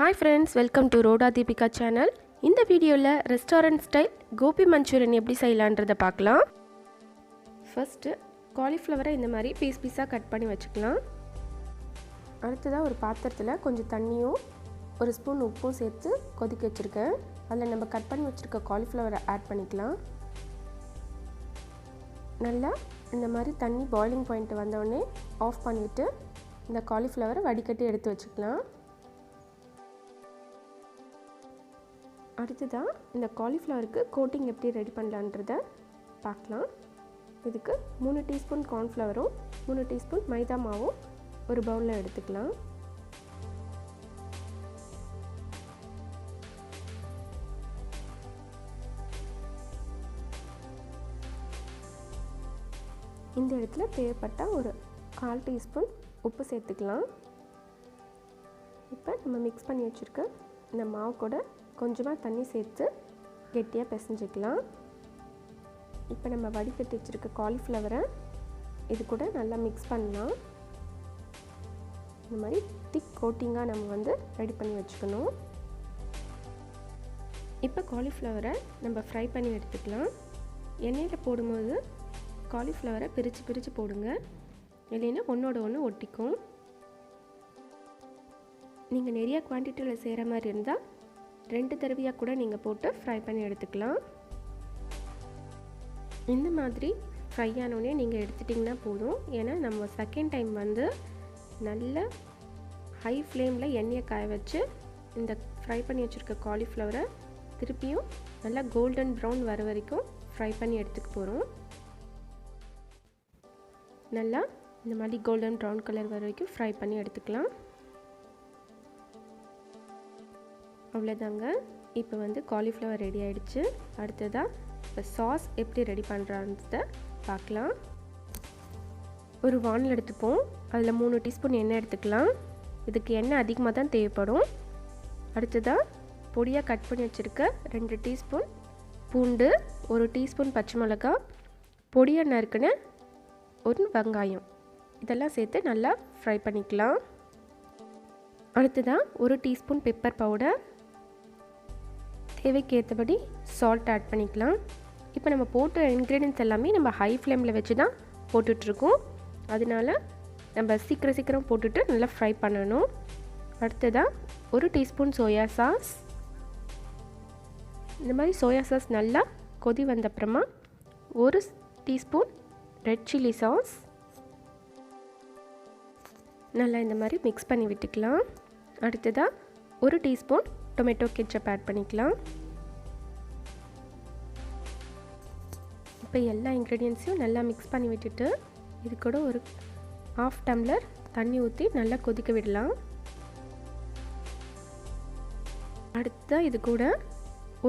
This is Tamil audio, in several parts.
Hi friends, welcome to Roda Deepika channel. In the video la restaurant style gopi manchurian எப்படி செய்யலாம்ன்றத பார்க்கலாம். First cauliflower இந்த மாதிரி பீஸா கட் பண்ணி வச்சுக்கலாம். அடுத்ததா ஒரு பாத்திரத்துல கொஞ்சம் தண்ணியும் ஒரு ஸ்பூன் உப்பும் சேர்த்து கொதிக்க வச்சிருக்கேன். அதுல நம்ம கட் பண்ணி வச்சிருக்க cauliflower ஆட் பண்ணிக்கலாம். நல்லா இந்த மாதிரி தண்ணி பாயிலிங் பாயிண்ட் வந்த உடனே ஆஃப் பண்ணிட்டு இந்த cauliflower வடிகட்டி எடுத்து வச்சுக்கலாம். அடுத்ததா இந்த காலிஃப்ளவருக்கு கோட்டிங் எப்படி ரெடி பண்ணலாம்ன்றத பார்க்கலாம். இதுக்கு 3 டீஸ்பூன் கார்ன்ஃப்ளவரும் 3 டீஸ்பூன் மைதா மாவும் ஒரு பவுலில் எடுத்துக்கலாம். இந்த இடத்துல தேவைப்பட்ட ஒரு 1/4 டீஸ்பூன் உப்பு சேர்த்துக்கலாம். இப்போ நம்ம மிக்ஸ் பண்ணி வச்சுருக்க இந்த மாவு கூட கொஞ்சமாக தண்ணி சேர்த்து கெட்டியாக பிசைஞ்சிக்கலாம். இப்போ நம்ம வடிகட்டி வச்சுருக்க காலிஃப்ளவரை இது கூட நல்லா மிக்ஸ் பண்ணலாம். இந்த மாதிரி திக் கோட்டிங்காக நம்ம ரெடி பண்ணி வச்சுக்கணும். இப்போ காலிஃப்ளவரை நம்ம ஃப்ரை பண்ணி எடுத்துக்கலாம். எண்ணெயில் போடும்போது காலிஃப்ளவரை பிரித்து போடுங்க, இல்லைன்னா ஒன்றோட ஒன்று ஒட்டிக்கும். நீங்கள் நிறைய குவான்டிட்டியில் செய்கிற மாதிரி இருந்தால் 2 தடவையாக கூட நீங்கள் போட்டு ஃப்ரை பண்ணி எடுத்துக்கலாம். இந்த மாதிரி ஃப்ரை ஆனோடனே நீங்கள் எடுத்துட்டிங்கன்னா போதும். ஏன்னா நம்ம செகண்ட் டைம் நல்ல ஹை ஃப்ளேமில் எண்ணெயை காய வச்சு இந்த ஃப்ரை பண்ணி வச்சுருக்க காலிஃப்ளவரை திருப்பியும் நல்லா கோல்டன் ப்ரௌன் வர வரைக்கும் ஃப்ரை பண்ணி எடுத்துக்க போகிறோம். நல்லா இந்த மாதிரி கோல்டன் ப்ரௌன் கலர் வர வரைக்கும் ஃப்ரை பண்ணி எடுத்துக்கலாம். அவ்வளோதாங்க. இப்போ காலிஃப்ளவர் ரெடி ஆகிடுச்சு. அடுத்ததாக இப்போ சாஸ் எப்படி ரெடி பண்ணுறான்றத பார்க்கலாம். ஒரு வானல் எடுத்துப்போம். அதில் 3 டீஸ்பூன் எண்ணெய் எடுத்துக்கலாம். இதுக்கு எண்ணெய் அதிகமாக தான் தேவைப்படும். அடுத்ததாக பொடியாக கட் பண்ணி வச்சுருக்க 2 டீஸ்பூன் பூண்டு, 1 டீஸ்பூன் பச்சை மிளகா, பொடியாக நறுக்குன ஒரு வெங்காயம், இதெல்லாம் சேர்த்து நல்லா ஃப்ரை பண்ணிக்கலாம். அடுத்ததாக 1 டீஸ்பூன் பெப்பர் பவுடர், தேவைக்கு ஏற்றபடி சால்ட் ஆட் பண்ணிக்கலாம். இப்போ நம்ம போட்ட இன்க்ரீடியன்ட்ஸ் எல்லாமே நம்ம ஹை ஃப்ளேமில் வச்சு தான் போட்டுட்ருக்கோம். அதனால நம்ம சீக்கிரம் போட்டுட்டு நல்லா ஃப்ரை பண்ணணும். அடுத்ததாக 1 டீஸ்பூன் சோயா சாஸ். இந்த மாதிரி சோயா சாஸ் நல்லா கொதி வந்தப்புறமா 1 டீஸ்பூன் ரெட் சில்லி சாஸ் நல்லா இந்த மாதிரி மிக்ஸ் பண்ணி விட்டுக்கலாம். அடுத்ததாக 1 டீஸ்பூன் டொமேட்டோ கெச்சப் ஆட் பண்ணிக்கலாம். இப்போ எல்லா இன்க்ரீடியன்ஸையும் நல்லா மிக்ஸ் பண்ணி விட்டுட்டு இது கூட ஒரு 1/2 டம்ளர் தண்ணி ஊற்றி நல்லா கொதிக்க விடலாம். அடுத்ததாக இது கூட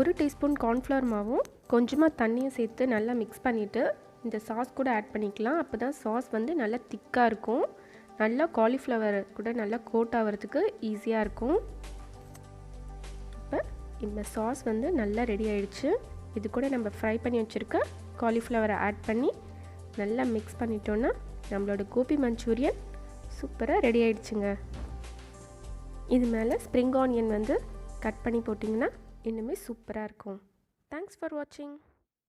1 டீஸ்பூன் கார்ன்ஃப்ளவர் மாவும் கொஞ்சமாக தண்ணியும் சேர்த்து நல்லா மிக்ஸ் பண்ணிவிட்டு இந்த சாஸ் கூட ஆட் பண்ணிக்கலாம். அப்போ தான் சாஸ் நல்லா திக்காக இருக்கும். நல்லா காலிஃப்ளவர் கூட நல்லா கோட் ஆகிறதுக்கு ஈஸியாக இருக்கும். இப்போ இந்த சாஸ் நல்லா ரெடி ஆகிடுச்சு. இது கூட நம்ம ஃப்ரை பண்ணி வச்சுருக்க காலிஃப்ளவரை ஆட் பண்ணி நல்லா மிக்ஸ் பண்ணிட்டோன்னா நம்மளோட கோபி மஞ்சூரியன் சூப்பராக ரெடி ஆகிடுச்சுங்க. இது மேலே ஸ்ப்ரிங் ஆனியன் கட் பண்ணி போட்டிங்கன்னா இன்னுமே சூப்பராக இருக்கும். தேங்க்ஸ் ஃபார் வாட்சிங்.